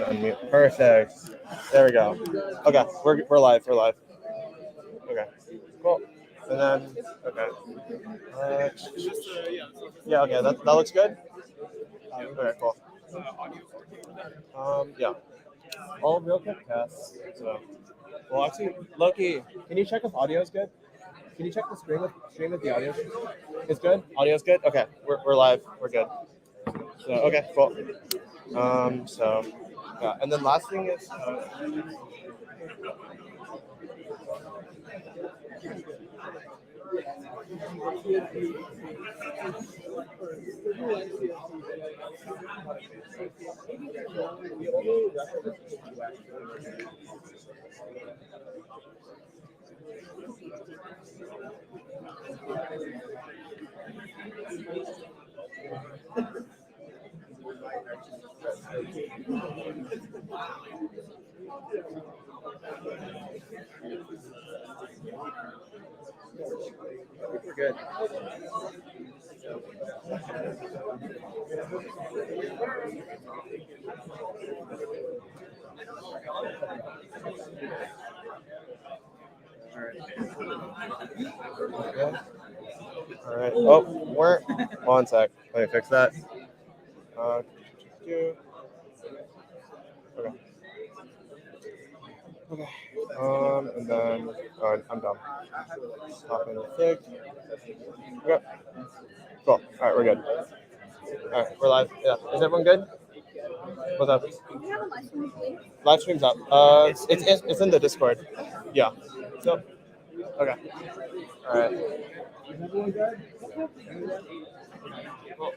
Unmute. Perfect. There we go. Okay, we're live. We're live. Okay, cool. And then uh, yeah. Okay, that looks good. Okay, cool. Yeah. All real quick tests. So, well, actually, Loki, can you check if audio is good? Can you check the stream with the audio? It's good. Audio's good. Okay, we're live. We're good. So okay, cool. So yeah, and then last thing is. We're good. All right. Oh, we're one sec. Let me fix that. Okay. Okay. And then I'm done. Top in the fig. Okay. Cool. All right, we're good. All right, we're live. Yeah. Is everyone good? What's up? Live stream's up. It's in the Discord. Yeah. So. Okay. All right. Is everyone good? Cool.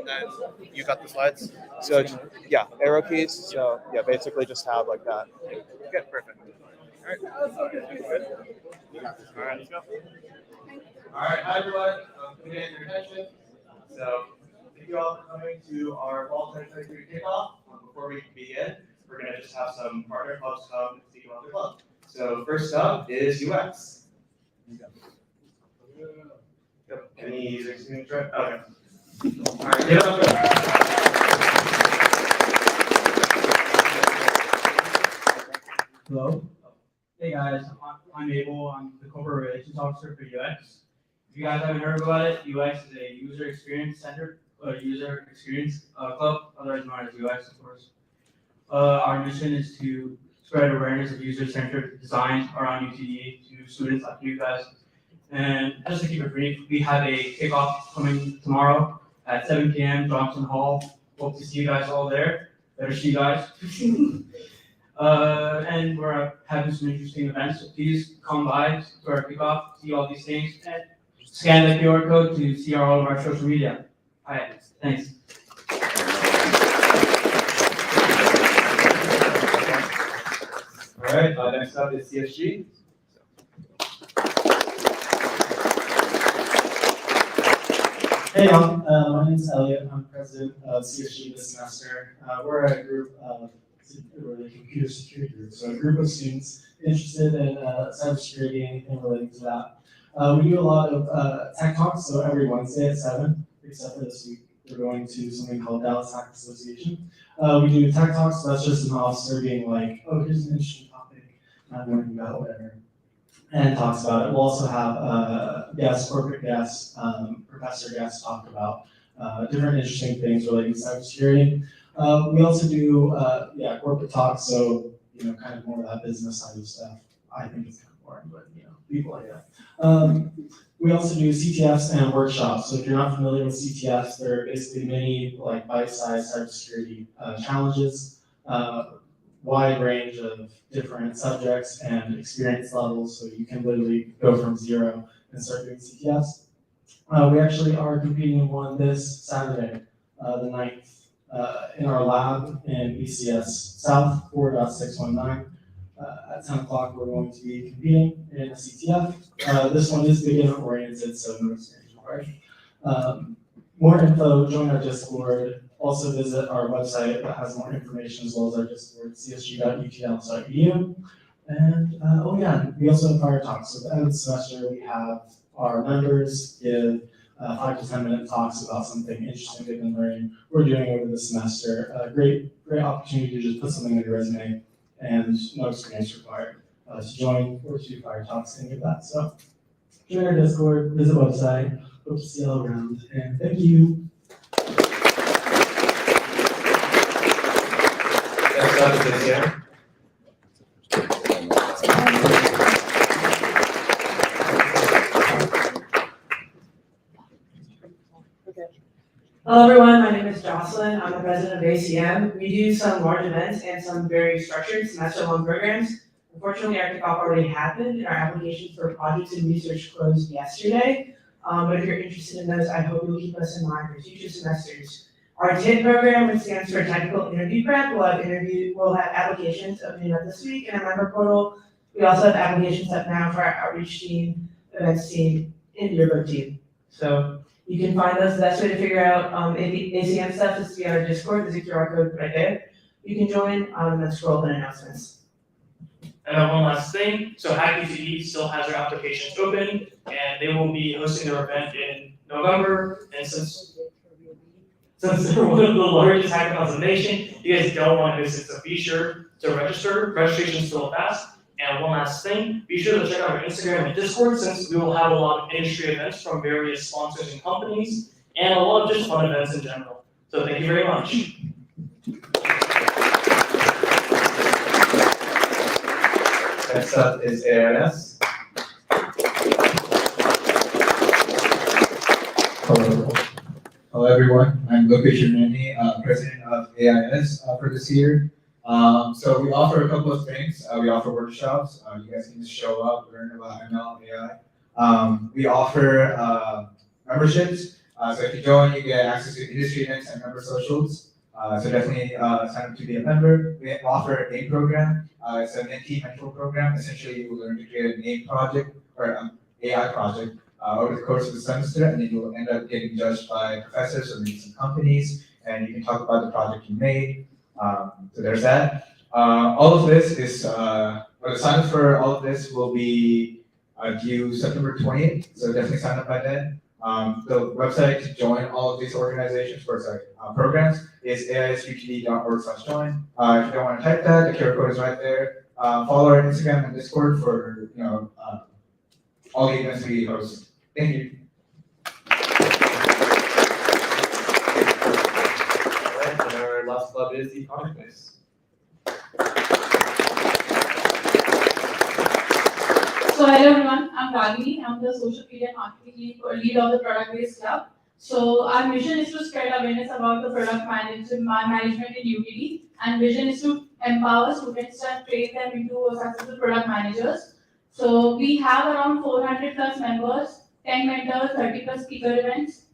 And you got the slides? So yeah, arrow keys. So yeah, basically just have like that. Okay, perfect. All right. Good. All right, let's go. All right, hi everyone. Good your attention. So thank you all for coming to our fall 2023 kickoff. Before we begin, we're going to just have some partner clubs come and speak about their club. So first up is UX. Yep. Any user experience? Okay. All right, get up. Hello. Hey guys, I'm Abel. I'm the corporate relations officer for UX. If you guys haven't heard about it, UX is a user experience center, user experience club, otherwise known as UX, of course. Our mission is to spread awareness of user-centered design around UTD to students like you guys. And just to keep it brief, we have a kickoff coming tomorrow at 7 p.m. Johnson Hall. Hope to see you guys all there. Better see you guys. And we're having some interesting events, so please come by to our kickoff, see all these things, and scan the QR code to see all of our social media. All right, thanks. All right, next up is CSG. Hey y'all, my name is Elliot. I'm president of CSG this semester. We're a group of a computer security group, so a group of students interested in cybersecurity, anything relating to that. We do a lot of tech talks, so every Wednesday at 7, except for this week, we're going to something called Dallas Tech Association. We do tech talks, so that's just an officer being like, oh, here's an interesting topic, I'm learning about whatever, and talks about it. We'll also have guests, corporate guests, professor guests talk about different interesting things relating to cybersecurity. We also do corporate talks, so kind of more of that business side of stuff. I think it's kind of boring, but people like that. We also do CTFs and workshops. So if you're not familiar with CTFs, they're basically many like bite-sized cybersecurity challenges, wide range of different subjects and experience levels. So you can literally go from 0 and start doing CTFs. We actually are competing in one this Saturday, the 9th, in our lab in ECS South 4.619. At 10 o'clock, we're going to be competing in a CTF. This one is beginner oriented, so no experience required. More info, join our Discord. Also visit our website that has more information as well as our Discord, csg.utl.edu. And oh yeah, we also have fire talks. So at the end of the semester, we have our members give 5 to 10 minute talks about something interesting they've been learning or doing over the semester. Great opportunity to just put something in your resume and no experience required to join or to do fire talks, any of that. So join our Discord, visit the website. Hope to see you all around, and thank you. Next up is ACM. Hello everyone, my name is Jocelyn. I'm the president of ACM. We do some large events and some very structured semester-long programs. Unfortunately, our kickoff already happened and our applications for projects and research closed yesterday. But if you're interested in those, I hope you'll keep us in mind for future semesters. Our TIP program, which stands for Technical Interview Prep, will have applications opening up this week in our member portal. We also have applications up now for our outreach team, events team, and yearbook team. So you can find us. The best way to figure out ACM stuff is to be on our Discord. There's a QR code right there. You can join and then scroll up in announcements. And then one last thing, so Happy to Eat still has their applications open, and they will be hosting their event in November. And since they're one of the largest hackathons in the nation, you guys don't want to miss it. So be sure to register. Registration's still fast. And one last thing, be sure to check out our Instagram and Discord, since we will have a lot of industry events from various sponsors and companies, and a lot of just fun events in general. So thank you very much. Next up is AIS. Hello everyone, I'm Lokesh Nani, president of AIS for this year. So we offer a couple of things. We offer workshops. You guys can just show up, learn about ML, AI. We offer memberships. So if you join, you get access to industry events and member socials. So definitely sign up to be a member. We offer a name program. It's a mentee mentor program. Essentially, you will learn to create a name project or AI project over the course of the semester, and then you will end up getting judged by professors or maybe some companies, and you can talk about the project you made. So there's that. All of this is, the sign up for all of this will be due September 20th, so definitely sign up by then. The website to join all of these organizations, programs, is aisupd.org/join. If you don't want to type that, the QR code is right there. Follow our Instagram and Discord for all the events we host. Thank you. And our last club is the Project Base. So hello everyone, I'm Ragini. I'm the social media marketing lead of the product-based club. So our mission is to spread awareness about the product management in UTD, and vision is to empower students and train them into successful product managers. So we have around 400 plus members, 10 mentors, 30 plus speaker events,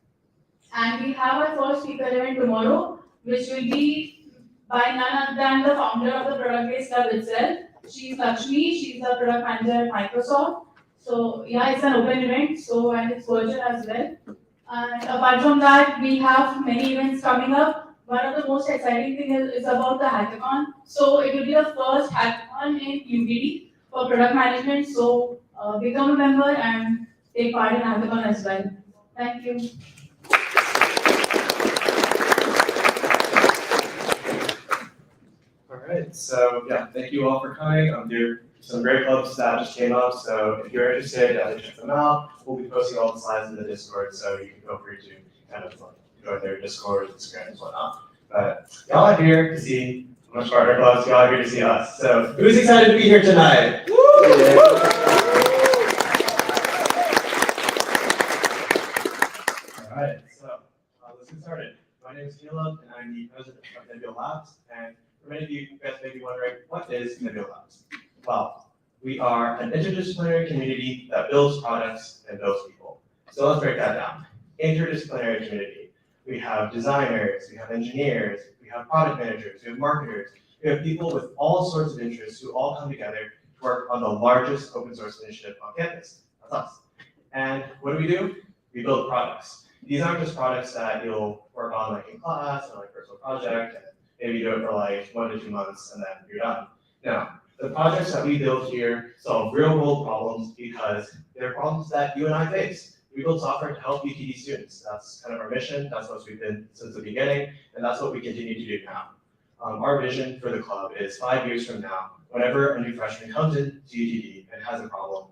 and we have our first speaker event tomorrow, which will be by none other than the founder of the product-based club itself. She's Lakshmi, she's the product manager at Microsoft. So yeah, it's an open event, so and it's virtual as well. And apart from that, we have many events coming up. One of the most exciting things is about the hackathon. So it will be the first hackathon in UTD for product management. So become a member and take part in hackathon as well. Thank you. All right, so yeah, thank you all for coming. There are some great clubs that just came up, so if you're interested, check them out. We'll be posting all the slides in the Discord, so you can feel free to kind of join their Discord, Instagram, and whatnot. But y'all are here to see much partner clubs. Y'all are here to see us. So who's excited to be here tonight? Woo! All right, so let's get started. My name is Caleb, and I'm the president of Nebula Labs. And for many of you guys may be wondering, what is Nebula Labs? Well, we are an interdisciplinary community that builds products and builds people. So let's break that down. Interdisciplinary community. We have designers, we have engineers, we have product managers, we have marketers. We have people with all sorts of interests who all come together to work on the largest open source initiative on campus. That's us. And what do? We build products. These aren't just products that you'll work on like in class or like personal project, and maybe do it for like 1 to 2 months and then you're done. No, The projects that we build here solve real world problems because they're problems that you and I face. We build software to help UTD students. That's kind of our mission. That's what we've been since the beginning, and that's what we continue to do now. Our vision for the club is 5 years from now, whenever a new freshman comes into UTD and has a problem,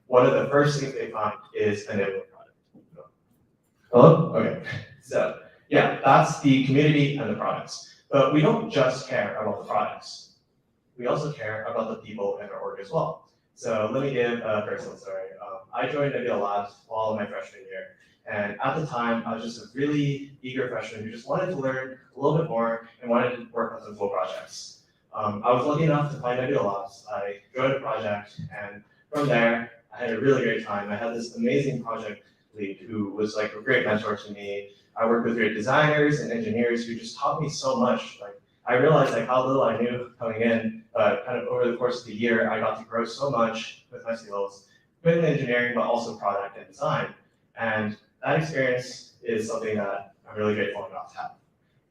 one of the first things they find is a Nebula product. Hello? Okay. So yeah, that's the community and the products. But we don't just care about the products. We also care about the people in our org as well. So let me give a personal story. I joined Nebula Labs fall of my freshman year. And at the time, I was just a really eager freshman who just wanted to learn a little bit more and wanted to work on some cool projects. I was lucky enough to find Nebula Labs. I joined a project, and from there, I had a really great time. I had this amazing project lead who was like a great mentor to me. I worked with great designers and engineers who just taught me so much. Like, I realized like how little I knew coming in, but kind of over the course of the year, I got to grow so much with my skills, mainly engineering, but also product and design. And that experience is something that I'm really grateful enough to have.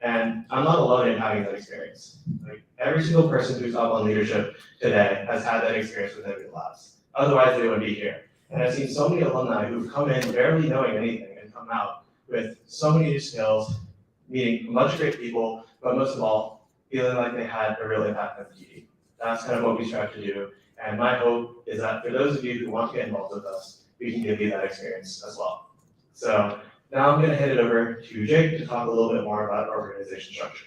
And I'm not alone in having that experience. Like, every single person who's up on leadership today has had that experience with Nebula Labs. Otherwise, they wouldn't be here. And I've seen so many alumni who've come in barely knowing anything and come out with so many new skills, meeting a bunch of great people, but most of all, feeling like they had a real impact on the UTD. That's kind of what we strive to do. And my hope is that for those of you who want to get involved with us, we can give you that experience as well. So now I'm going to hand it over to Jake to talk a little bit more about our organization structure.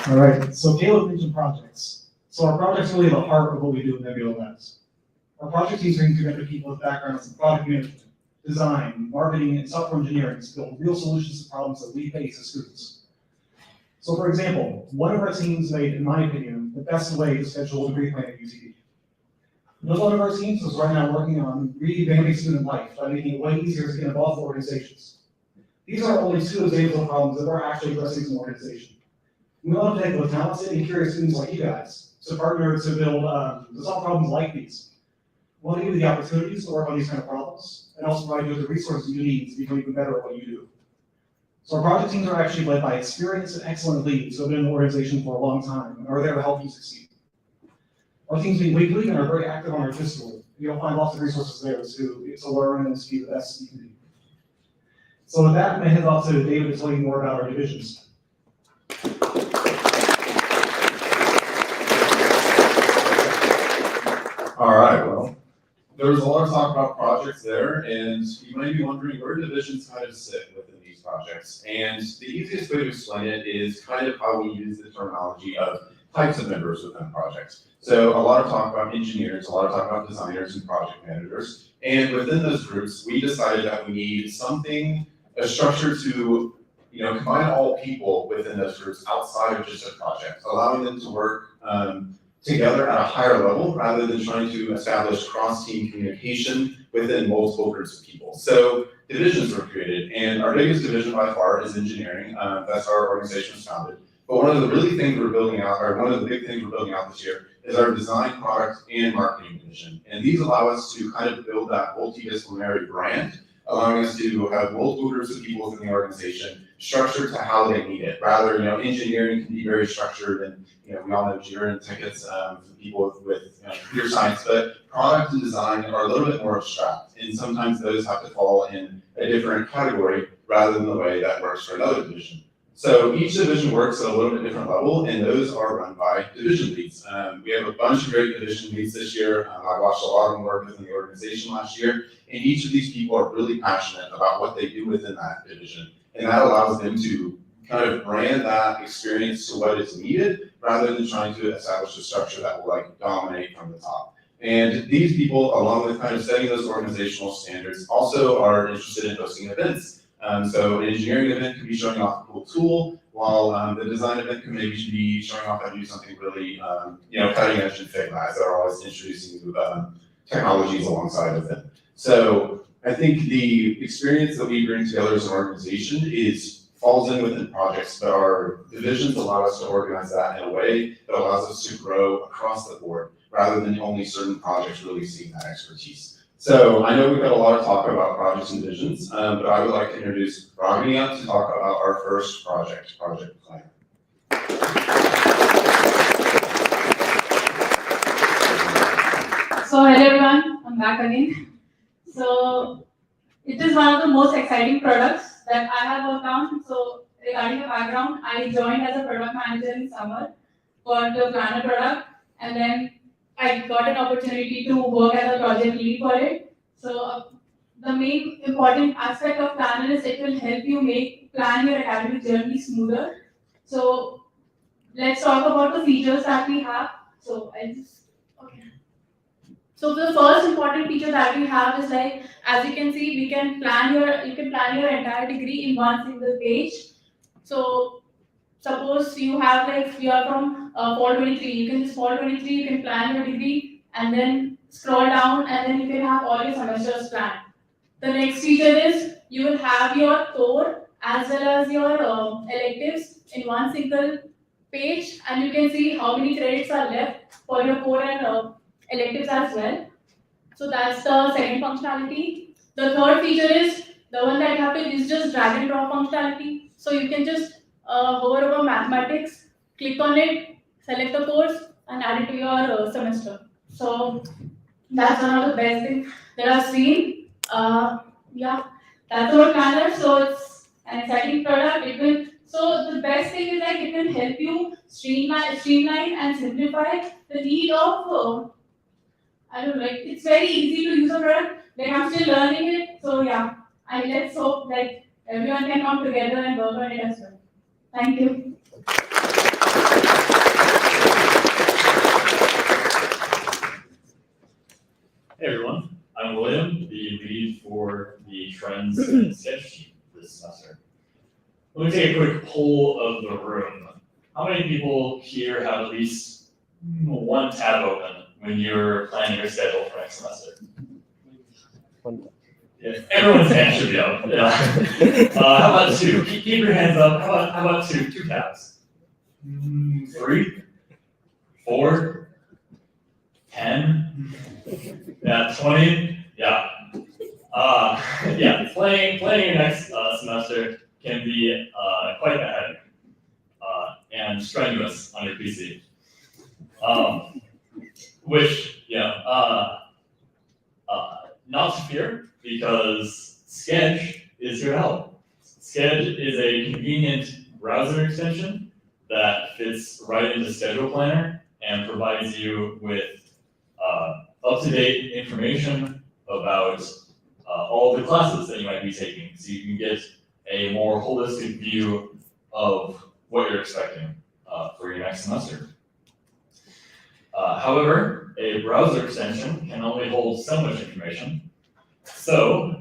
All right, so Caleb mentioned projects. So our projects are really the heart of what we do at Nebula Labs. Our project teams bring together people with backgrounds in product management, design, marketing, and software engineering to build real solutions to problems that we face as students. So for example, one of our teams made, in my opinion, the best way to schedule a degree plan at UTD. Another one of our teams is right now working on revamping student life by making it way easier to get involved with organizations. These are only 2 examples of problems that we're actually addressing as an organization. We want to take with talented and curious students like you guys to partner to build, to solve problems like these. We want to give you the opportunities to work on these kind of problems and also provide you with the resources you need to become even better at what you do. So our project teams are actually led by experienced and excellent leads who have been in the organization for a long time and are there to help you succeed. Our teams meet weekly and are very active on our Discord. You'll find lots of resources there to learn and to be the best you can be. So with that, I'm going to hand it off to David to tell you more about our divisions. All right, well, there was a lot of talk about projects there, and you might be wondering where divisions kind of sit within these projects. And the easiest way to explain it is kind of how we use the terminology of types of members within projects. So a lot of talk about engineers, a lot of talk about designers and project managers. And within those groups, we decided that we need something, a structure to, combine all people within those groups outside of just a project, allowing them to work together at a higher level rather than trying to establish cross-team communication within multiple groups of people. So divisions were created, and our biggest division by far is engineering. That's how our organization was founded. But one of the really things we're building out, or one of the big things we're building out this year, is our design, product, and marketing division. And these allow us to kind of build that multidisciplinary brand, allowing us to have multiple groups of people within the organization structured to how they need it. Rather, engineering can be very structured, and we all know Jira and tickets for people with computer science, but product and design are a little bit more abstract, and sometimes those have to fall in a different category rather than the way that works for another division. So each division works at a little bit different level, and those are run by division leads. We have a bunch of great division leads this year. I watched a lot of them work within the organization last year, and each of these people are really passionate about what they do within that division. And that allows them to kind of brand that experience to what is needed rather than trying to establish a structure that will dominate from the top. And these people, along with kind of setting those organizational standards, also are interested in hosting events. So an engineering event could be showing off a cool tool, while the design event could maybe be showing off how to do something really, cutting edge and Figma, as they're always introducing technologies alongside of them. So I think the experience that we bring together as an organization falls in within projects, but our divisions allow us to organize that in a way that allows us to grow across the board, rather than only certain projects really seeing that expertise. So I know we've got a lot of talk about projects and visions, but I would like to introduce Ragini up to talk about our first project, Project Plan. So hello everyone, I'm back again. So it is one of the most exciting products that I have worked on. So regarding the background, I joined as a product manager in summer for the planner product, and then I got an opportunity to work as a project lead for it. So the main important aspect of planner is it will help you plan your academic journey smoother. So let's talk about the features that we have. Okay. So the first important feature that we have is like, as you can see, you can plan your entire degree in one single page. So suppose you are from fall 23, you can just fall 23, you can plan your degree and then scroll down and then you can have all your semesters planned. The next feature is you will have your core as well as your electives in one single page, and you can see how many credits are left for your core and electives as well. So that's the second functionality. The third feature is the one that you have to use just drag and drop functionality. So you can just hover over mathematics, click on it, select the course, and add it to your semester. So that's one of the best things that I've seen. Yeah, that's our planner. So it's an exciting product. So the best thing is like it can help you streamline and simplify the need of. I don't know, like it's very easy to use a product. Like I'm still learning it. So yeah, and let's hope like everyone can come together and work on it as well. Thank you. Hey everyone, I'm William, the lead for the Trends and Sketch team this semester. Let me take a quick poll of the room. How many people here have at least one tab open when you're planning your schedule for next semester? Yeah, everyone's hand should be up. Yeah. How about two? Keep your hands up. How about two tabs? 3, 4, 10. Yeah, 20. Yeah. Yeah. Playing your next semester can be quite a headache and strenuous on your PC. Which, not to fear, because Sketch is your help. Sketch is a convenient browser extension that fits right into Schedule Planner and provides you with up-to-date information about all of the classes that you might be taking, so you can get a more holistic view of what you're expecting for your next semester. However, a browser extension can only hold so much information, so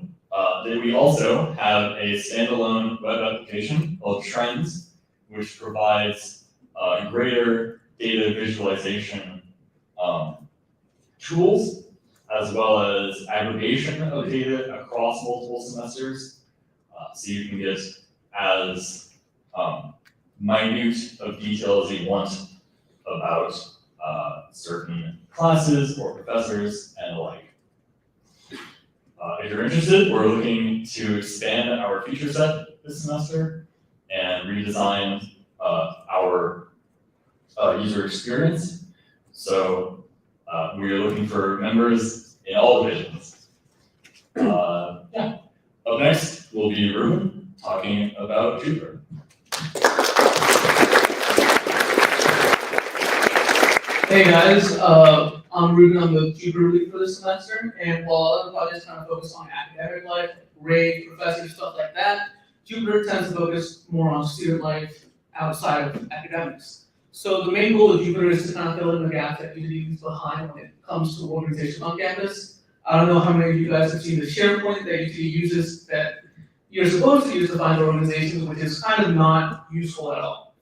then we also have a standalone web application called Trends, which provides greater data visualization tools, as well as aggregation of data across multiple semesters, so you can get as minute of detail as you want about certain classes or professors and the like. If you're interested, we're looking to expand our feature set this semester and redesign our user experience. So we are looking for members in all divisions. Yeah. Up next will be Ruben talking about Jupyter. Hey guys, I'm Ruben. I'm the Jupyter lead for this semester, and while other projects kind of focus on academic life, grades, professors, stuff like that, Jupyter tends to focus more on student life outside of academics. So the main goal of Jupyter is to kind of fill in the gaps that usually leaves behind when it comes to organization on campus. I don't know how many of you guys have seen the SharePoint that usually uses that you're supposed to use to find organizations, which is kind of not useful at all.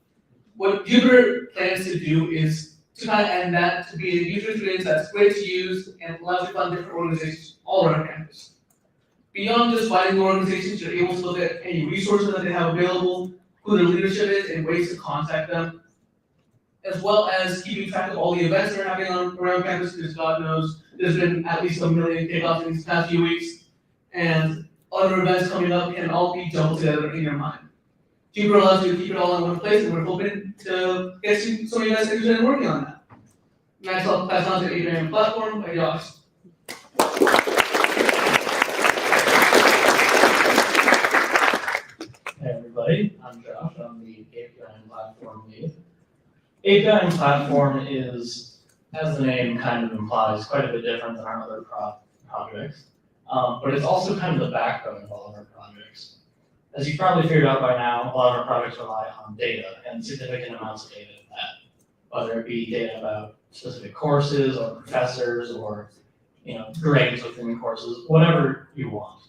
What Jupyter plans to do is to kind of end that to be a user experience that's great to use and allows you to find different organizations all around campus. Beyond just finding the organizations, you're able to look at any resources that they have available, who their leadership is, and ways to contact them. as well as keeping track of all the events that are happening around campus, because God knows there's been at least 1 million kickoffs in these past few weeks, and other events coming up can all be jumbled together in your mind. Jupyter allows you to keep it all in one place, and we're hoping to get some of you guys interested in working on that. Next, I'll pass on to Adrian Platform by Josh. Hey everybody, I'm Josh, I'm the API and Platform lead. API and Platform is, as the name kind of implies, quite a bit different than our other projects, but it's also kind of the backbone of all of our projects. As you've probably figured out by now, a lot of our projects rely on data and significant amounts of data at that, whether it be data about specific courses or professors or grades within courses, whatever you want.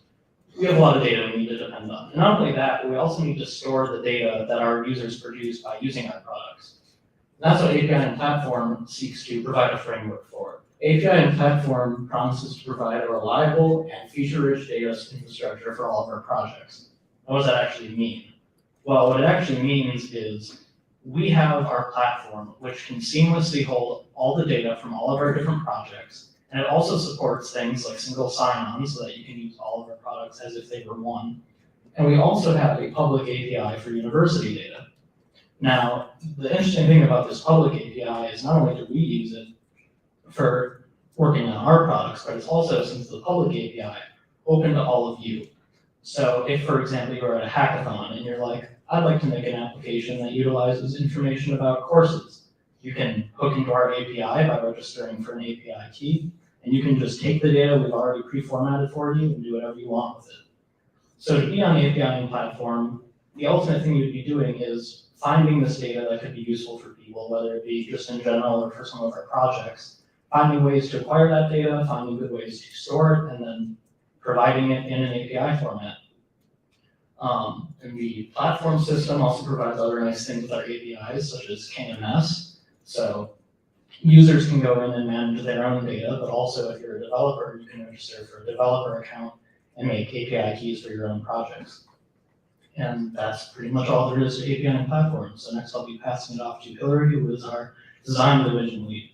We have a lot of data we need to depend on. And not only that, but we also need to store the data that our users produce by using our products. And that's what API and Platform seeks to provide a framework for. API and Platform promises to provide a reliable and feature-rich data infrastructure for all of our projects. What does that actually mean? Well, what it actually means is we have our platform, which can seamlessly hold all the data from all of our different projects. And it also supports things like single sign-on so that you can use all of our products as if they were one. And we also have a public API for university data. Now, the interesting thing about this public API is not only do we use it for working on our products, but it's also, since the public API, open to all of you. So if, for example, you're at a hackathon and you're like, I'd like to make an application that utilizes information about courses, you can hook into our API by registering for an API key, and you can just take the data we've already pre-formatted for you and do whatever you want with it. So to be on the API and Platform, the ultimate thing you'd be doing is finding this data that could be useful for people, whether it be just in general or for some of our projects, finding ways to acquire that data, finding good ways to store it, and then providing it in an API format. And the platform system also provides other nice things with our APIs, such as KMS. So users can go in and manage their own data, but also if you're a developer, you can register for a developer account and make API keys for your own projects. And that's pretty much all there is to API and Platform. So next I'll be passing it off to Hillary, who is our design division lead.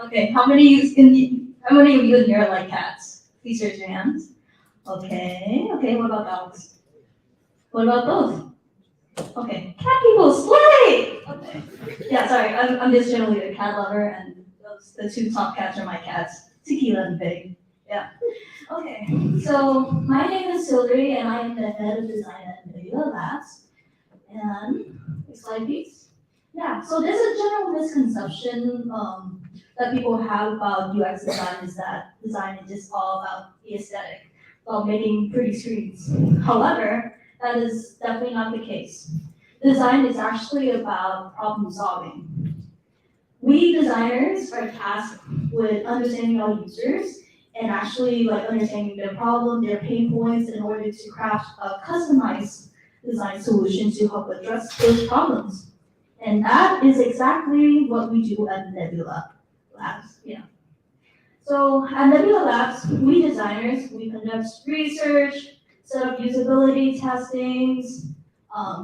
Okay, how many of you in here like cats? Please raise your hands. Okay, what about dogs? What about both? Okay, cat people, slay! Okay, yeah, sorry, I'm just generally a cat lover, and the two top cats are my cats, Tequila and Pig. Yeah. Okay, so my name is Hillary, and I am the head of design at Nebula Labs. And next slide, please. Yeah, so there's a general misconception that people have about UX design is that design is just all about the aesthetic, about making pretty screens. However, that is definitely not the case. Design is actually about problem solving. We designers are tasked with understanding our users and actually understanding their problem, their pain points in order to craft a customized design solution to help address those problems. And that is exactly what we do at Nebula Labs. Yeah. So at Nebula Labs, we designers, we conduct research, set up usability testings,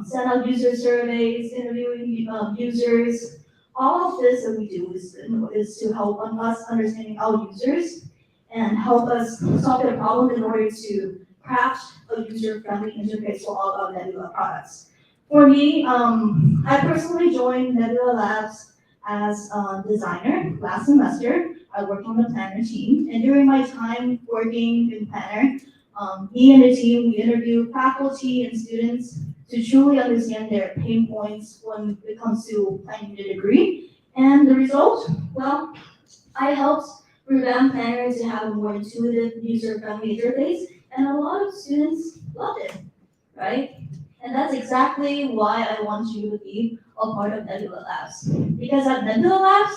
send out user surveys, interviewing users. All of this that we do is to help us understanding our users and help us solve their problem in order to craft a user-friendly interface for all of our Nebula products. For me, I personally joined Nebula Labs as a designer last semester. I worked on the Planner team, and during my time working in Planner, me and the team, we interviewed faculty and students to truly understand their pain points when it comes to planning a degree. And the result, well, I helped revamp Planner to have a more intuitive, user-friendly interface, and a lot of students loved it, right? And that's exactly why I want you to be a part of Nebula Labs. Because at Nebula Labs,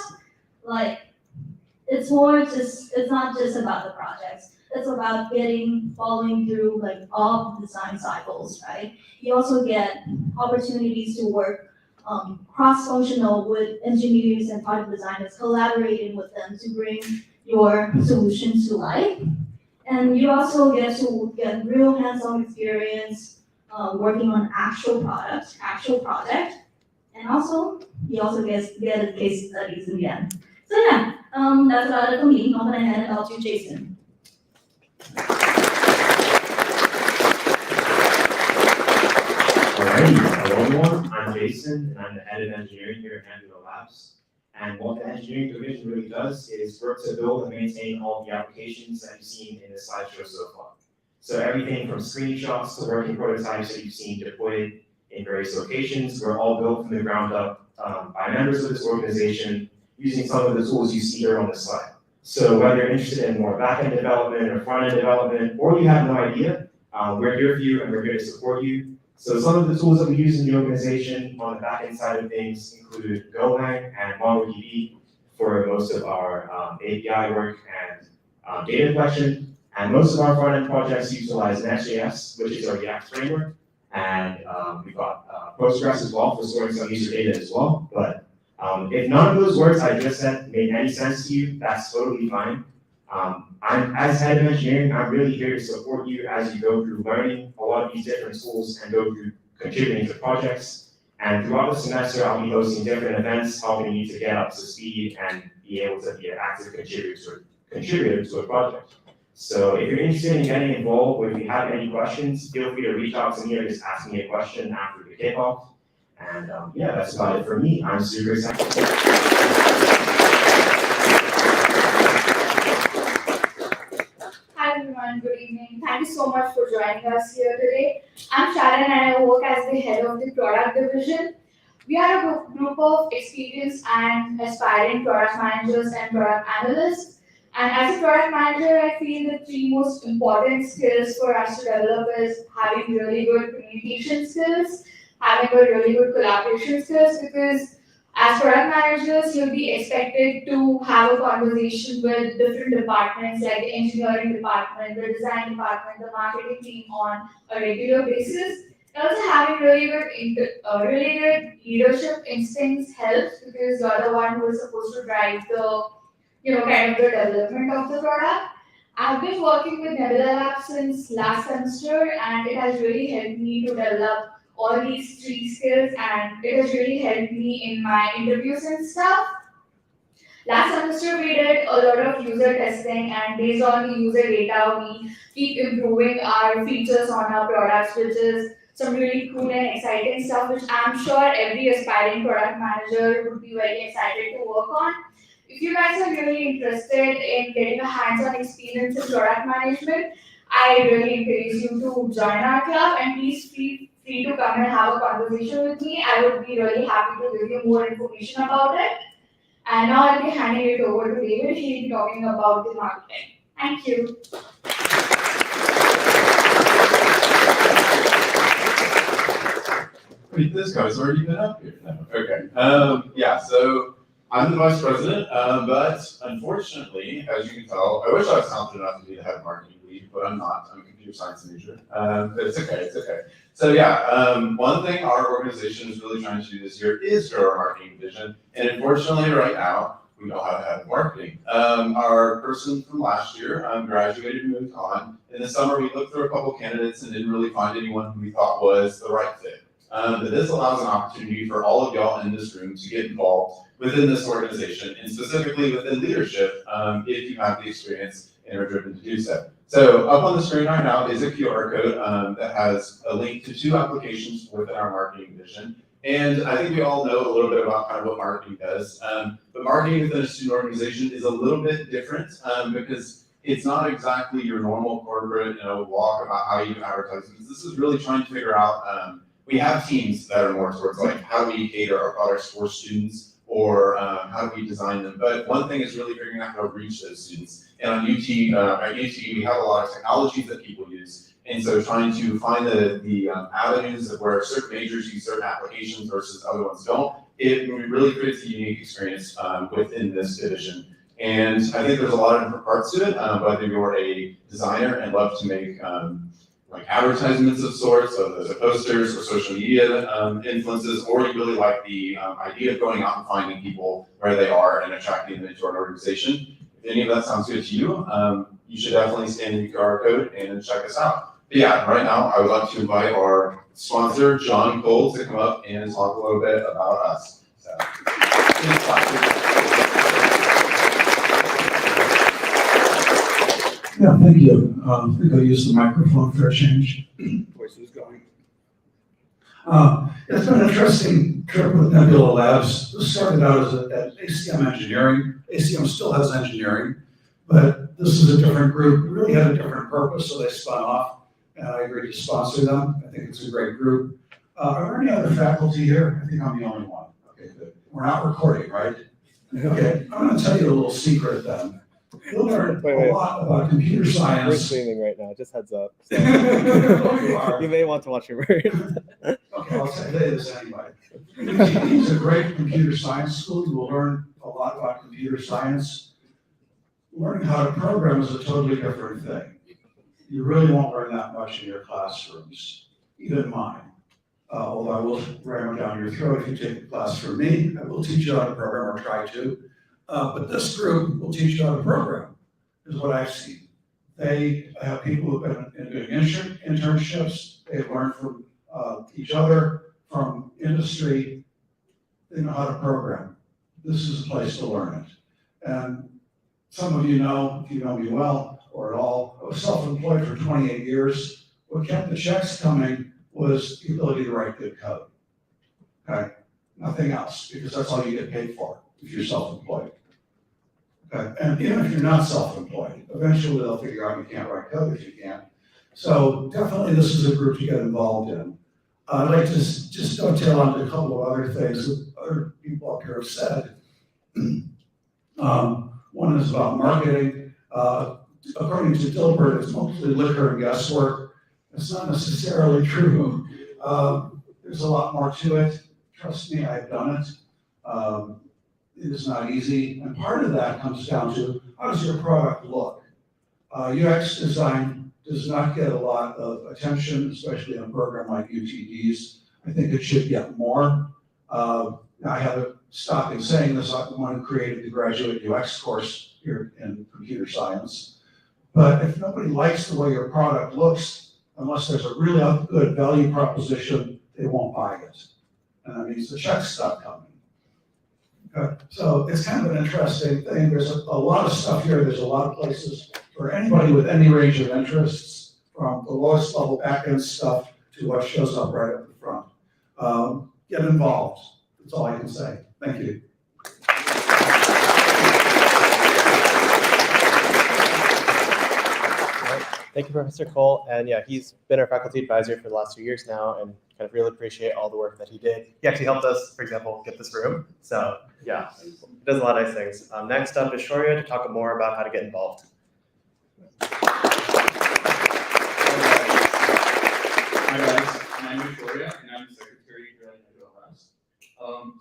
it's not just about the projects. It's about following through all the design cycles, right? You also get opportunities to work cross-functional with engineers and product designers, collaborating with them to bring your solutions to life. And you also get to get real hands-on experience working on actual project. And also, you also get case studies in the end. So yeah, that's about it for me. Now I'm gonna hand it out to Jason. Alrighty, hello everyone, I'm Jason, and I'm the head of engineering here at Nebula Labs. And what the engineering division really does is work to build and maintain all the applications that you've seen in this slideshow so far. So everything from screenshots to working prototypes that you've seen deployed in various locations were all built from the ground up by members of this organization using some of the tools you see here on the slide. So whether you're interested in more back-end development or front-end development, or you have no idea, we're here for you and we're here to support you. So some of the tools that we use in the organization on the back-end side of things include Golang and MongoDB for most of our API work and data collection. And most of our front-end projects utilize Next.js, which is our React framework. And we've got Postgres as well for storing some user data as well. But if none of those words I just said made any sense to you, that's totally fine. As head of engineering, I'm really here to support you as you go through learning a lot of these different tools and go through contributing to projects. And throughout the semester, I'll be hosting different events, helping you to get up to speed and be able to be an active contributor to a project. So if you're interested in getting involved, or if you have any questions, feel free to reach out to me or just ask me a question after the kickoff. And yeah, that's about it for me. I'm super excited. Hi everyone, good evening. Thank you so much for joining us here today. I'm Sharon and I work as the head of the product division. We are a group of experienced and aspiring product managers and product analysts. And as a product manager, I feel the three most important skills for us to develop is having really good communication skills, having a really good collaboration skills, because as product managers, you'll be expected to have a conversation with different departments like the engineering department, the design department, the marketing team on a regular basis. And also having really good leadership instincts helps because you're the one who is supposed to drive the, kind of the development of the product. I've been working with Nebula Labs since last semester, and it has really helped me to develop all these three skills, and it has really helped me in my interviews and stuff. Last semester we did a lot of user testing, and based on the user data we keep improving our features on our products, which is some really cool and exciting stuff which I'm sure every aspiring product manager would be very excited to work on. If you guys are really interested in getting a hands-on experience in product management, I really encourage you to join our club, and please feel free to come and have a conversation with me. I would be really happy to give you more information about it. And now I'll be handing it over to David. He'll be talking about the marketing. Thank you. Wait, this guy's already been up here. No, okay. Yeah, so I'm the vice president, but unfortunately, as you can tell, I wish I was talented enough to be the head of marketing lead, but I'm not. I'm a computer science major. But it's okay, it's okay. So yeah, one thing our organization is really trying to do this year is grow our marketing division. And unfortunately, right now, we don't have a head of marketing. Our person from last year graduated and moved on. In the summer, we looked through a couple candidates and didn't really find anyone who we thought was the right fit. But this allows an opportunity for all of y'all in this room to get involved within this organization, and specifically within leadership, if you have the experience and are driven to do so. So up on the screen right now is a QR code that has a link to 2 applications within our marketing division. And I think we all know a little bit about kind of what marketing does. But marketing within a student organization is a little bit different because it's not exactly your normal corporate walk about how you do advertisements. This is really trying to figure out, we have teams that are more towards like how do we cater our products for students, or how do we design them. But one thing is really figuring out how to reach those students. And on UT, we have a lot of technologies that people use. And so trying to find the avenues of where certain majors use certain applications versus other ones don't, it really creates a unique experience within this division. And I think there's a lot of different parts to it, whether you're a designer and love to make like advertisements of sorts, so those are posters or social media influences, or you really like the idea of going out and finding people where they are and attracting them into an organization. If any of that sounds good to you, you should definitely scan the QR code and check us out. But yeah, right now I would like to invite our sponsor, John Cole, to come up and talk a little bit about us. So, yeah, thank you. I think I'll use the microphone for a change. Voice is going. It's been an interesting trip with Nebula Labs. This started out as at ACM Engineering. ACM still has engineering, but this is a different group. It really had a different purpose, so they spun off, and I agreed to sponsor them. I think it's a great group. Are there any other faculty here? I think I'm the only one. Okay, good. We're not recording, right? Okay, I'm gonna tell you a little secret then. You'll learn a lot about computer We're science. streaming right now, just heads up. So. You are. You may want to watch your words. Okay, I'll say this anyway. It's a great computer science school. You will learn a lot about computer science. Learning how to program is a totally different thing. You really won't learn that much in your classrooms, even mine. Although I will ram it down your throat if you take the class from me. I will teach you how to program, or try to. But this group will teach you how to program, is what I've seen. They have people who've been doing internships. They've learned from each other, from industry. They know how to program. This is a place to learn it. And some of you know, if you know me well or at all, I was self-employed for 28 years. What kept the checks coming was the ability to write good code. Okay? Nothing else, because that's all you get paid for if you're self-employed. Okay? And even if you're not self-employed, eventually they'll figure out you can't write code if you can't. So definitely this is a group to get involved in. I'd like to just dovetail onto a couple of other things that other people up here have said. One is about marketing. According to Dilbert, it's mostly liquor and guesswork. It's not necessarily true. There's a lot more to it. Trust me, I've done it. It is not easy. And part of that comes down to, how does your product look? UX design does not get a lot of attention, especially on a program like UTDs. I think it should get more. I have to stop in saying this. I'm the one who created the graduate UX course here in computer science. But if nobody likes the way your product looks, unless there's a really good value proposition, they won't buy it. And that means the checks stop coming. Okay. So it's kind of an interesting thing. There's a lot of stuff here. There's a lot of places for anybody with any range of interests, from the lowest level back-end stuff to what shows up right up the front. Get involved. That's all I can say. Thank you. Thank you, Professor Cole. And yeah, he's been our faculty advisor for the last 2 years now, and kind of really appreciate all the work that he did. He actually helped us, for example, get this room. So yeah, he does a lot of nice things. Next up is Shoria to talk more about how to get involved. Hi guys, my name is Shoria, and I'm the secretary here at Nebula Labs.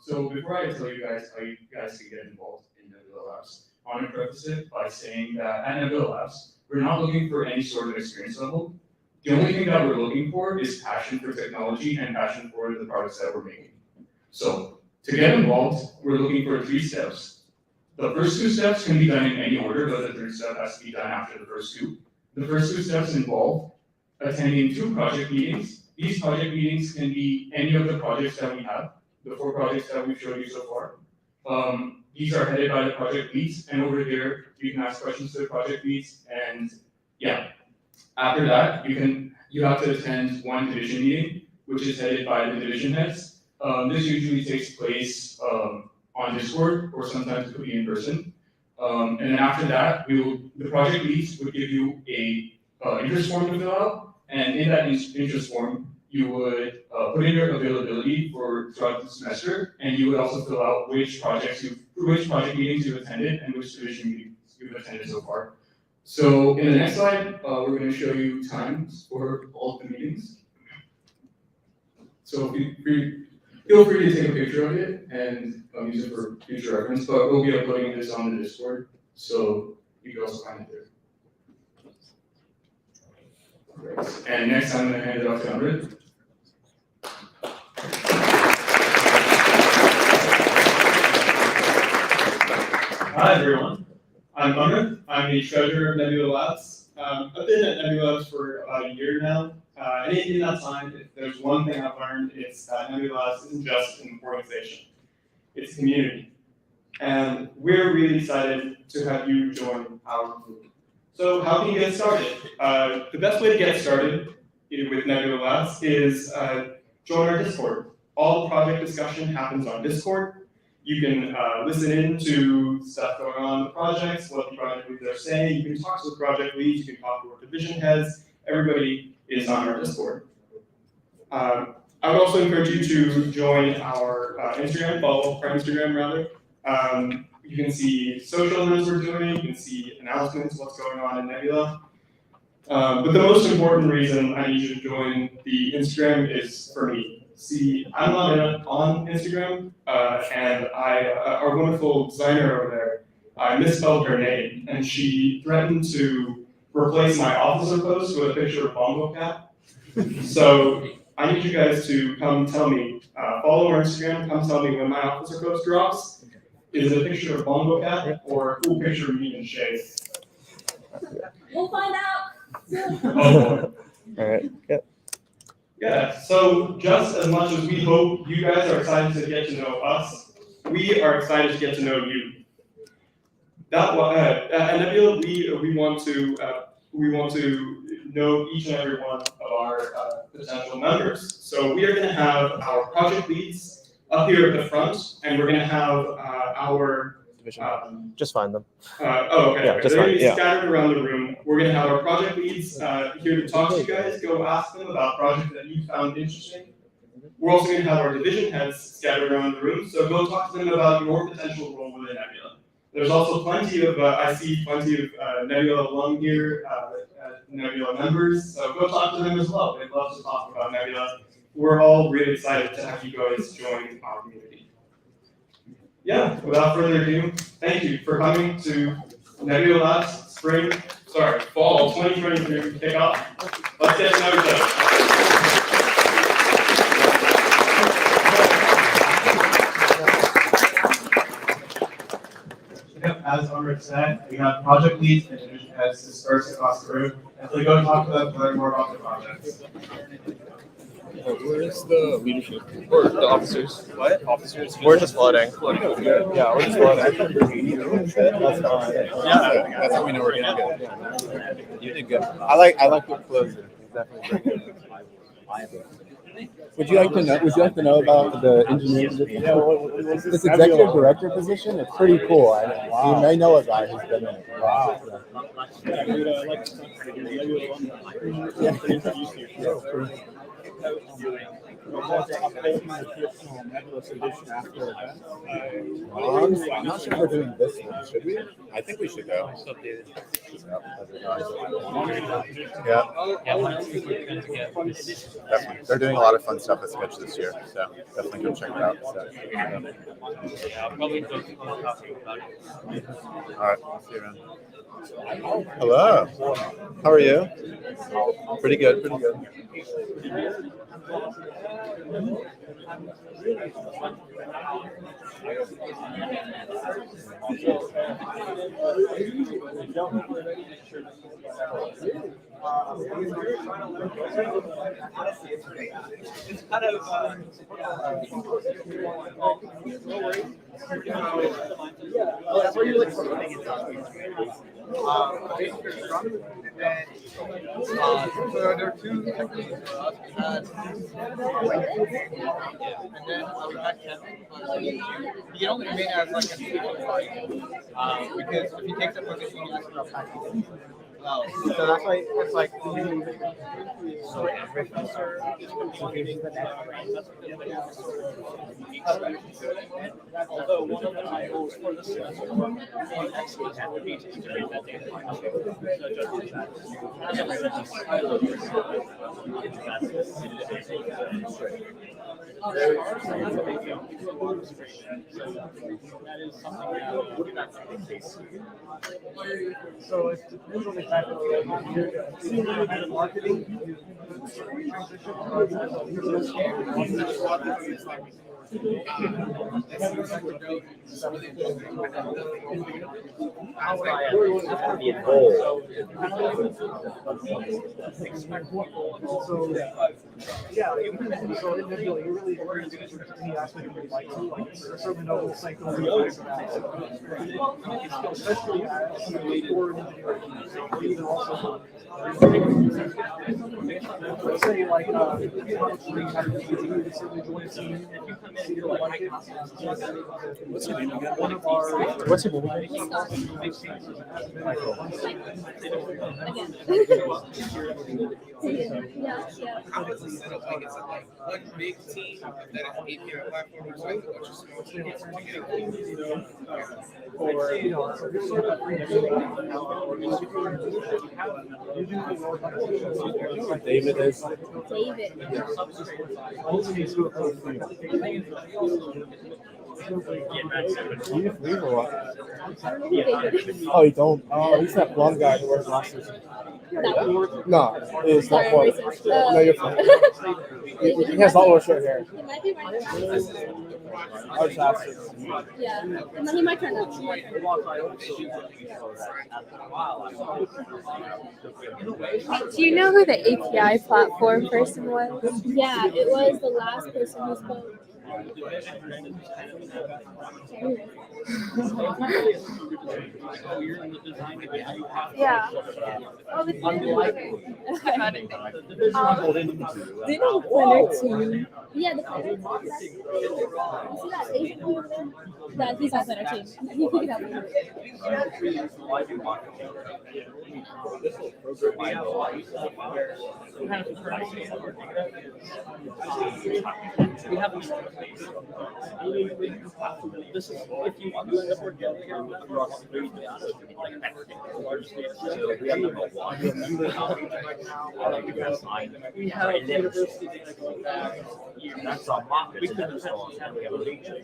So before I tell you guys how you guys can get involved in Nebula Labs, I want to preface it by saying that at Nebula Labs, we're not looking for any sort of experience level. The only thing that we're looking for is passion for technology and passion for the products that we're making. So to get involved, we're looking for 3 steps. The first 2 steps can be done in any order, but the third step has to be done after the first 2. The first 2 steps involve attending 2 project meetings. These project meetings can be any of the projects that we have, the 4 projects that we've showed you so far. These are headed by the project leads, and over there, you can ask questions to the project leads, and yeah. After that, you have to attend 1 division meeting, which is headed by the division heads. This usually takes place on Discord, or sometimes it could be in person. And then after that, the project leads would give you a interest form to fill out, and in that interest form, you would put in your availability for throughout the semester, and you would also fill out which project meetings you've attended and which division meetings you've attended so far. So in the next slide, we're going to show you times for all of the meetings. So feel free to take a picture of it and use it for future reference, but we'll be uploading this on the Discord, so you can also find it there. And next, I'm going to hand it off to Amrit. Hi everyone. I'm Amit. I'm the treasurer of Nebula Labs. I've been at Nebula Labs for about a year now. And in that time, if there's one thing I've learned, it's that Nebula Labs isn't just an organization. It's a community. And we're really excited to have you join our community. So how can you get started? The best way to get started with Nebula Labs is join our Discord. All project discussion happens on Discord. You can listen in to stuff going on in the projects, what the project leads are saying. You can talk to the project leads, you can talk to our division heads. Everybody is on our Discord. I would also encourage you to join our Instagram, follow our Instagram rather. You can see social events we're doing, you can see announcements, what's going on in Nebula. But the most important reason I need you to join the Instagram is for me. See, I'm not on Instagram, and our wonderful designer over there, I misspelled her name, and she threatened to replace my officer post with a picture of Bongo Cat. So I need you guys to come tell me, follow our Instagram, come tell me when my officer post drops. Is it a picture of Bongo Cat or a cool picture of me and Shay? We'll find out. Oh, All right. Yep. yeah, so just as much as we hope you guys are excited to get to know us, we are excited to get to know you. At Nebula, we want to know each and every one of our potential members. So we are going to have our project leads up here at the front, and we're going to have our Just find them. okay. Yeah, just They're going to be fine, yeah. scattered around the room. We're going to have our project leads here to talk to you guys. Go ask them about projects that you found interesting. We're also going to have our division heads scattered around the room. So go talk to them about your potential role within Nebula. There's also plenty of, I see plenty of Nebula alum here, Nebula members. So go talk to them as well. They'd love to talk about Nebula. We're all really excited to have you guys join our community. Yeah, without further ado, thank you for coming to Nebula Labs fall 2023 kickoff. Let's get to know each other. As Amrit said, we have project leads and division heads dispersed across the room. And so go talk to them to learn more about the projects. Where is the leadership or the officers? What? Officers? We're just floating. Yeah, we're just floating. That's fine. Yeah, that's how we know we're getting good. You did good. I like your closing. It's definitely good. Would you like to know about the engineering? This executive director position? It's pretty cool. You may know a guy who's been in it. Wow. I'm not sure we're doing this one. Should we? I think we should go. Yeah. Definitely. They're doing a lot of fun stuff at Sketch this year, so definitely go check it out. All right. See you around. Hello. How are you? Pretty good. Pretty good. It's kind of that's where you like something in so there are two techniques for us. And then we had Kevin. He can only remain as like a because if he takes that position, he has to drop back. So that's why it's like so although one of the titles for the semester would be to integrate that data. So it's usually back in marketing. Yeah, so in Nebula, you really learn any aspect of your life too. Like, there's certainly no little psychology especially as for an engineering, or even also let's say like certainly join a team. See you like it. What's your name again? One of our what's your name? One big team that API platform is like Or you know, so you're sort of David is. Do you leave or what? Oh, you don't? Oh, he's that blonde guy who wears glasses. No, it's not one. No, you're fine. He has all over short hair. He might be running. I'll just ask him. Yeah, and then he might turn up. Do you know who the API platform person was? Yeah, it was the last person who spoke. Yeah. Oh, the Do you know the planner team? Yeah, the planner team. You see that Asian boy over there? That he's on planner team. He can help me. This is if you end up working across we have university That's our market. We have a region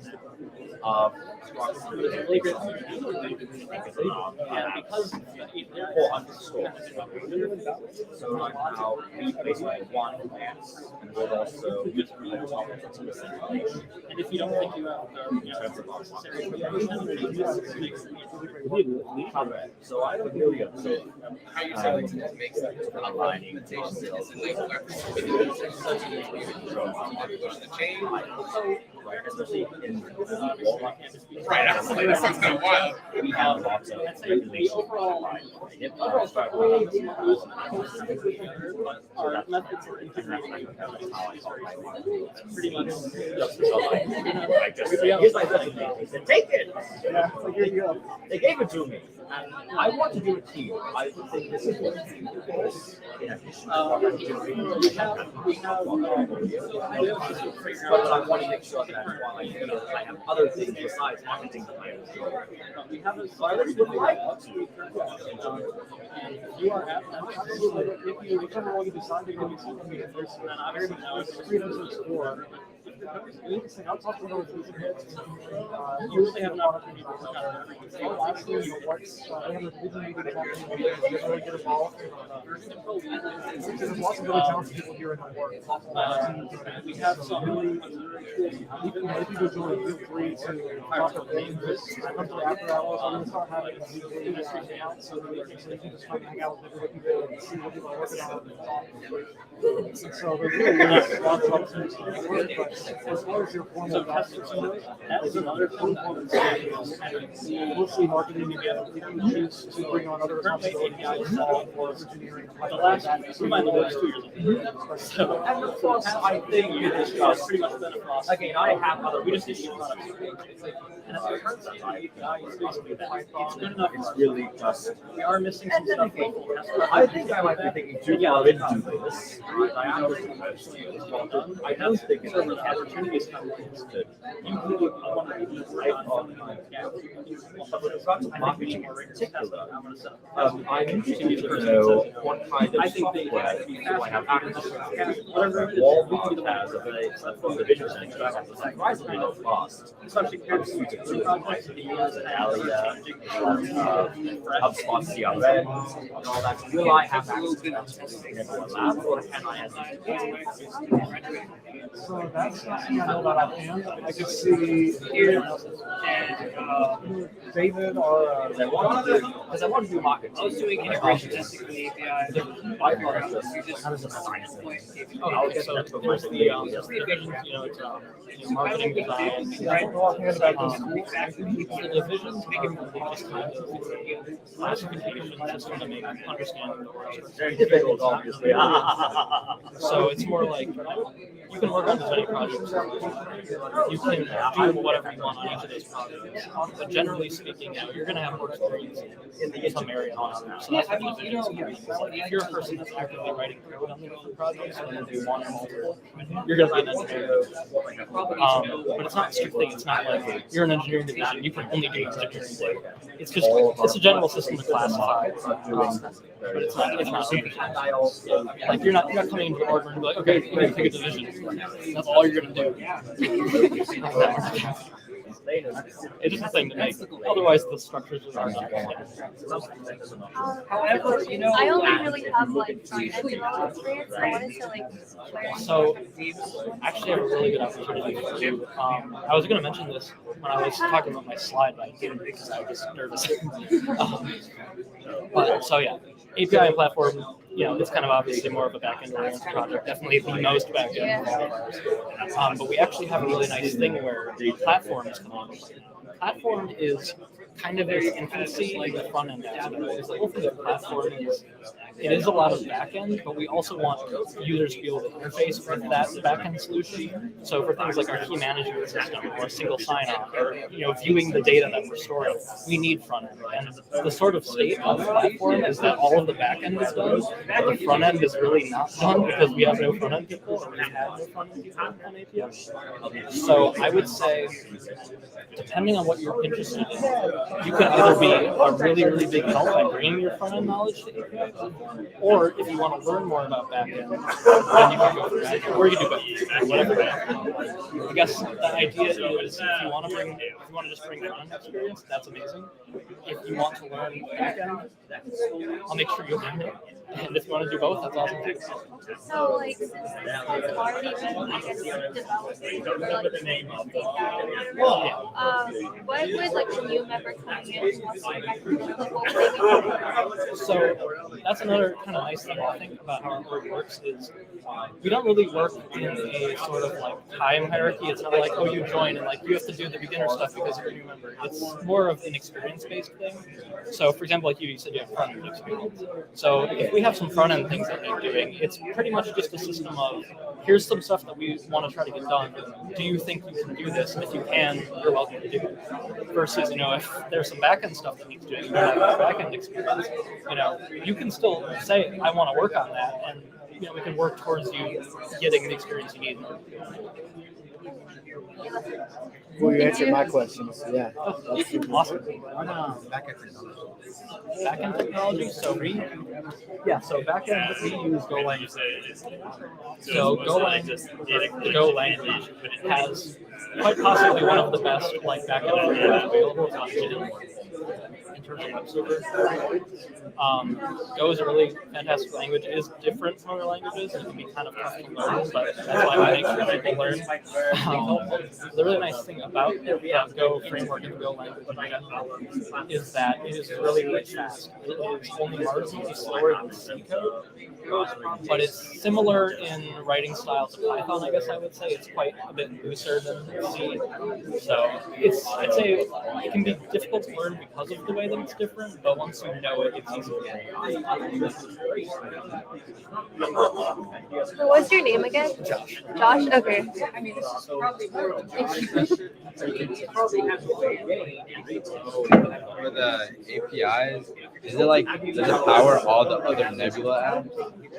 of really great because 400 stores. So right now we basically want advance and we'll also just be on top of 50%. and if you don't think you have So I don't really understand how you say like makes aligning right, especially in Walmart campus. Right, absolutely. That sounds kind of wild. We have lots of regulations. our methods are integrating pretty much Here's my resume. They said, take it. They gave it to me. And I want to do it to you. I think this is what but I want to make sure that I have other things besides marketing that I am. We haven't started with life. You are if you become a decide to go to something first, then obviously now it's freedom to explore. I'll talk to those user hits. You really have an opportunity to work out everything. Last year, I have a video meeting happening really get involved. There's lots of really talented people here in the work. We have some really if you go join, feel free to talk to me. I come to the after hours. I'm going to start having a weekly hangout so that you can just come hang out with different people and see what people are working on and talk. And so there's really lots of opportunities to work, but as far as your formal that's another component. Mostly marketing again. If you choose to bring on other responsibilities or engineering, the last we might the last 2 years. So And of course, I think you discussed. pretty much been across. Again, I have other. We just need to get products. And as it turns out, it's good enough. It's really just. We are missing some stuff. I think I might be thinking too far into this. I understand that. I don't think it's the opportunities come that you really want to be right on marketing in particular. I'm interested to know what kind of software I have access to. Walmart has a division center that has a surprisingly low cost. Especially compared to two companies, Alia, HubSpot CRM, and all that. Will I have access to that Nebula Lab, or can I have So that's I could see David or because I want to do mock-ups. I was doing integration testing with the API. how does it so there's the divisions, it's marketing design. The divisions are just kind of classification system to make understand the work. Very difficult, obviously. So it's more like you can work on as many projects. You can do whatever you want on each of those projects. But generally speaking, you're going to have more experience in some area. So that's what the divisions are. If you're a person that's actively writing code on the different projects, whether you want or multiple, you're going to be an engineer. But it's not strictly, it's not like you're an engineering division, you can only do engineering. It's just, it's a general system to classify. But it's not like you're not coming into an order and be like, okay, we're going to pick a division. That's all you're going to do. It's just a thing to make. Otherwise, the structures are not. However, I only really have like front-end development experience. I wanted to like learn. So, actually, I have a really good opportunity for you. I was going to mention this when I was talking about my slide, but I didn't because I was nervous. But so yeah, API and platform. It's kind of obviously more of a back-end oriented project, definitely the most back-end. But we actually have a really nice thing where the platform is coming up. Platform is kind of its infancy in the front end aspect. Because the whole thing with platform is it is a lot of back end, but we also want users to be able to interface with that back end solution. So for things like our key management system or single sign-on or viewing the data that we're storing, we need front end. And the sort of state of the platform is that all of the back end is done, but the front end is really not done because we have no front end people or we have no front end people on APIs. So I would say, depending on what you're interested in, you can either be a really, really big help by bringing your front end knowledge to APIs, or if you want to learn more about back end, then you can go for that, or you can do both, whatever. I guess the idea is if you want to just bring front end experience, that's amazing. If you want to learn back end, I'll make sure you learn it. And if you want to do both, that's awesome. So, like, since it's already been, I guess, developing for like the main API, what would like a new member coming in wants to like, So that's another kind of nice thing I think about how our work works is we don't really work in a sort of like time hierarchy. It's not like, oh, you join and like you have to do the beginner stuff because you're a new member. It's more of an experience-based thing. So for example, like you said you have front-end experience. So if we have some front-end things that we're doing, it's pretty much just a system of here's some stuff that we want to try to get done. Do you think you can do this? And if you can, you're welcome to do it. Versus, if there's some back-end stuff that needs doing, you don't have back-end experience, you can still say, I want to work on that, and we can work towards you getting the experience you need. Well, you answered my questions. Yeah. That's awesome. Back-end technology, so back-end we use Golang. So Golang, the Go language, has quite possibly one of the best back-end languages available on Git in terms of web server. Go is a really fantastic language. It is different from other languages. It can be kind of tough to learn, but that's why we make sure people learn. The really nice thing about the Go framework and the Go language is that it is really, really fast. It is only marginally slower than C code, but it's similar in writing style to Python, I guess I would say. It's quite a bit looser than C. So it can be difficult to learn because of the way that it's different, but once you know it, it's easy to get. So what's your name again? Josh. Josh? Okay. For the APIs, does it power all the other Nebula apps?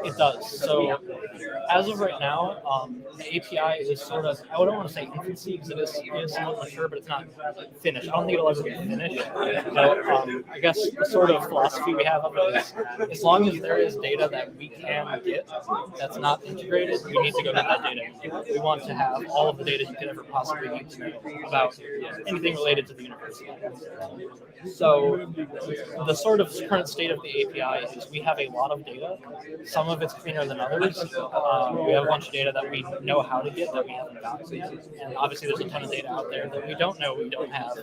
It does. So as of right now, the API is sort of, I don't want to say infancy because it is somewhat mature, but it's not finished. I don't think it'll ever be finished. But I guess the sort of philosophy we have of it is, as long as there is data that we can get that's not integrated, we need to go get that data. We want to have all of the data you could ever possibly need to know about anything related to the university. So the sort of current state of the API is we have a lot of data. Some of it's cleaner than others. We have a bunch of data that we know how to get that we haven't gotten. And obviously there's a ton of data out there that we don't know we don't have.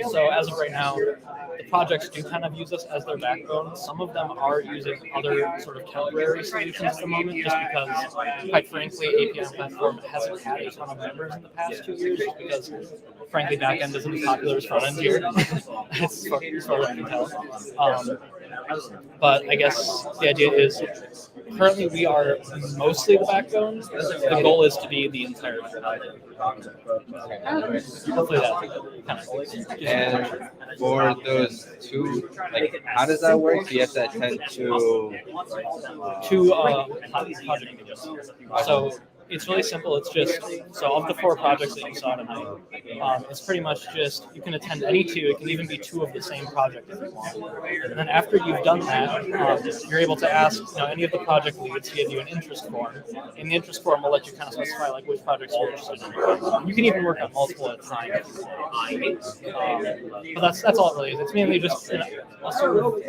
So as of right now, the projects do kind of use us as their backbone. Some of them are using other sort of temporary solutions at the moment, just because, quite frankly, API platform hasn't had a ton of members in the past 2 years, just because, frankly, backend isn't as popular as front end here. As far as I can tell. But I guess the idea is, currently we are mostly the backbone. The goal is to be the entire backbone. Hopefully that kind of. And for those two, like, how does that work? So you have to attend to project meetings. So it's really simple. It's just, so of the 4 projects that you saw tonight, it's pretty much just, you can attend any 2. It can even be 2 of the same project if you want. And then after you've done that, you're able to ask any of the project leads to give you an interest form. And the interest form will let you kind of specify like which projects you're interested in. You can even work on multiple at a time. But that's all it really is. It's mainly just a sort of,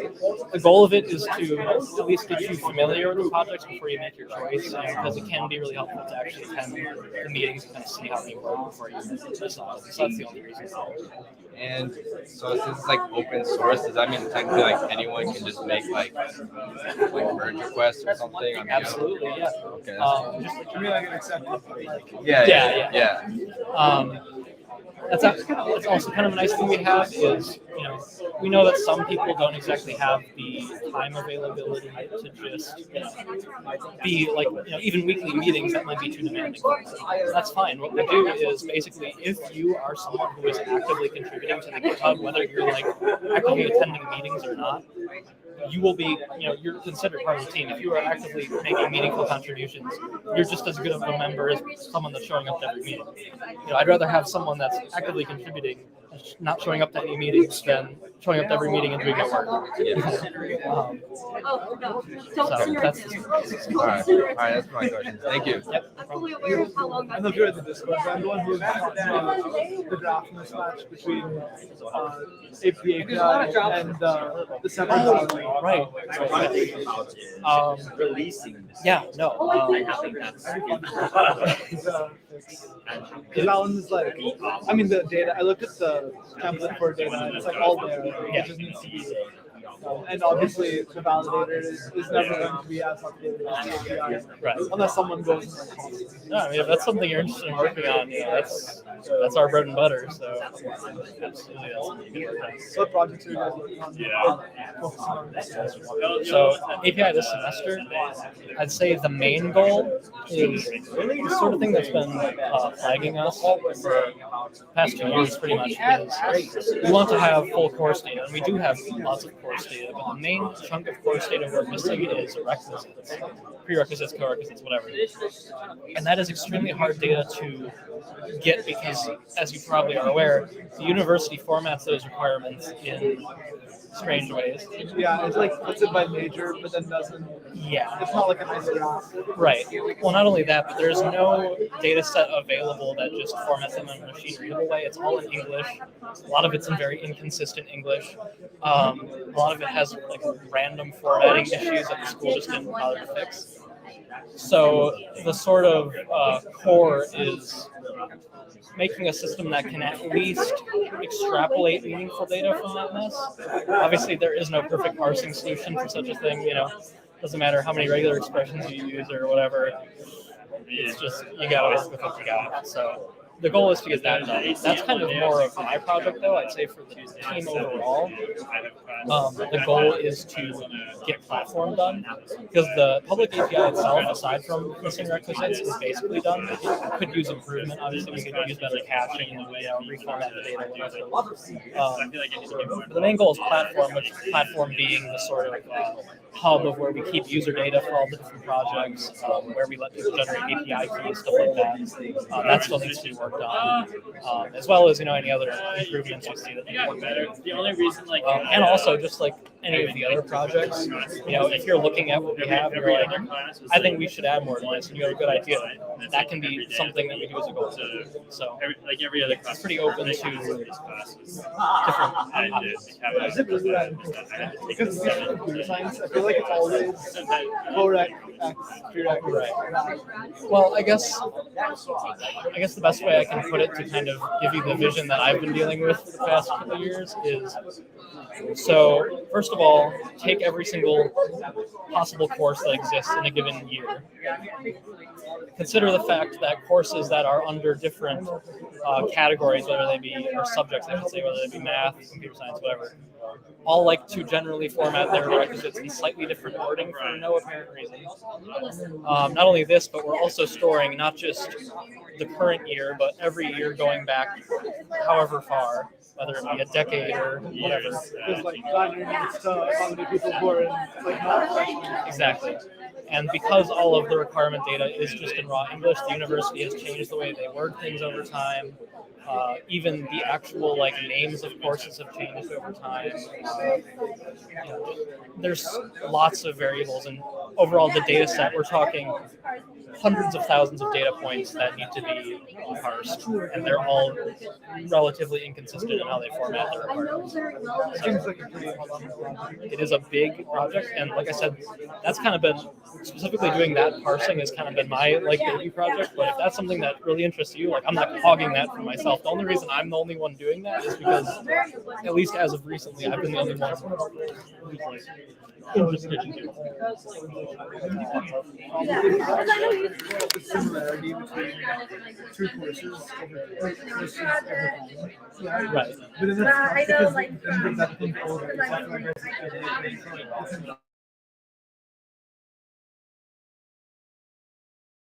the goal of it is to at least get you familiar with the projects before you make your choice, because it can be really helpful to actually attend the meetings and kind of see how they work before you decide. So that's the only reason. And so since it's like open source, does that mean technically like anyone can just make like merge requests or something? Absolutely, yeah. Okay. Just be like an acceptance. Yeah. That's also kind of a nice thing we have is, we know that some people don't exactly have the time availability to just, be like, even weekly meetings that might be too demanding. That's fine. What we do is basically, if you are someone who is actively contributing to the GitHub, whether you're like actively attending meetings or not, you will be, you're considered part of the team. If you are actively making meaningful contributions, you're just as good of a member as someone that's showing up to every meeting. I'd rather have someone that's actively contributing, not showing up to any meetings, than showing up to every meeting and doing no work. So that's all right, that's my question. Thank you. I'm fully aware of how long I'm not sure at the Discord, but I'm the one who's the draft mismatch between API and the separate Right. Releasing. Yeah, no. Because that one's like, I mean, the data, I looked at the template for data, and it's like all there. It just needs to be. And obviously, the validator is never going to be as updated as the API, Right. unless someone goes and like, No, I mean, if that's something you're interested in working on, that's our bread and butter. So, absolutely, that's something you can work on. what projects are you guys working on? So, API this semester, I'd say the main goal is the sort of thing that's been flagging us for the past 2 years, pretty much, is we want to have full course data, and we do have lots of course data, but the main chunk of course data we're missing is requisites, prerequisites, co-requisites, whatever. And that is extremely hard data to get because, as you probably are aware, the university formats those requirements in strange ways. Yeah, it's like puts it by major, but then doesn't. Yeah. It's not like a nice graph. Right. Well, not only that, but there's no data set available that just formats them in a machine readable way. It's all in English. A lot of it's in very inconsistent English. A lot of it has like random formatting issues that the school just didn't bother to fix. So the sort of core is making a system that can at least extrapolate meaningful data from that mess. Obviously, there is no perfect parsing solution for such a thing. Doesn't matter how many regular expressions you use or whatever. It's just, you gotta work with what you got. So the goal is to get that done. That's kind of more of my project, though. I'd say for the team overall, the goal is to get platform done, because the public API itself, aside from missing requisites, is basically done. It could use improvement. Obviously, we could use better caching and reformat the data. But the main goal is platform, which platform being the sort of hub of where we keep user data for all the different projects, where we let people generate API keys, stuff like that. That still needs to be worked worked on, as well as any other improvements you see that they work better. The only reason And also just like any of the other projects, if you're looking at what we have and you're like, I think we should add more to this, and you have a good idea, that can be something that we do as a goal. So every other class, it's pretty open to these classes. Because computer science, I feel like it's always correct. Right. Well, I guess the best way I can put it to kind of give you the vision that I've been dealing with for the past couple of years is, so first of all, take every single possible course that exists in a given year. Consider the fact that courses that are under different categories, whether they be, or subjects, I should say, whether they be math, computer science, whatever, all like to generally format their requisites in slightly different wording for no apparent reason. Not only this, but we're also storing not just the current year, but every year going back however far, whether it be a decade or whatever. Because like God needs to how many people who are in like not freshmen. Exactly. And because all of the requirement data is just in raw English, the university has changed the way they word things over time. Even the actual like names of courses have changed over time. There's lots of variables, and overall the data set, we're talking hundreds of thousands of data points that need to be parsed, and they're all relatively inconsistent in how they format their requirements. It is a big project, and like I said, that's kind of been, specifically doing that parsing has kind of been my like baby project. But if that's something that really interests you, like I'm not hogging that for myself. The only reason I'm the only one doing that is because, at least as of recently, I've been the only one who's like interested in doing The similarity between two courses Right. But then that's because then that's been over.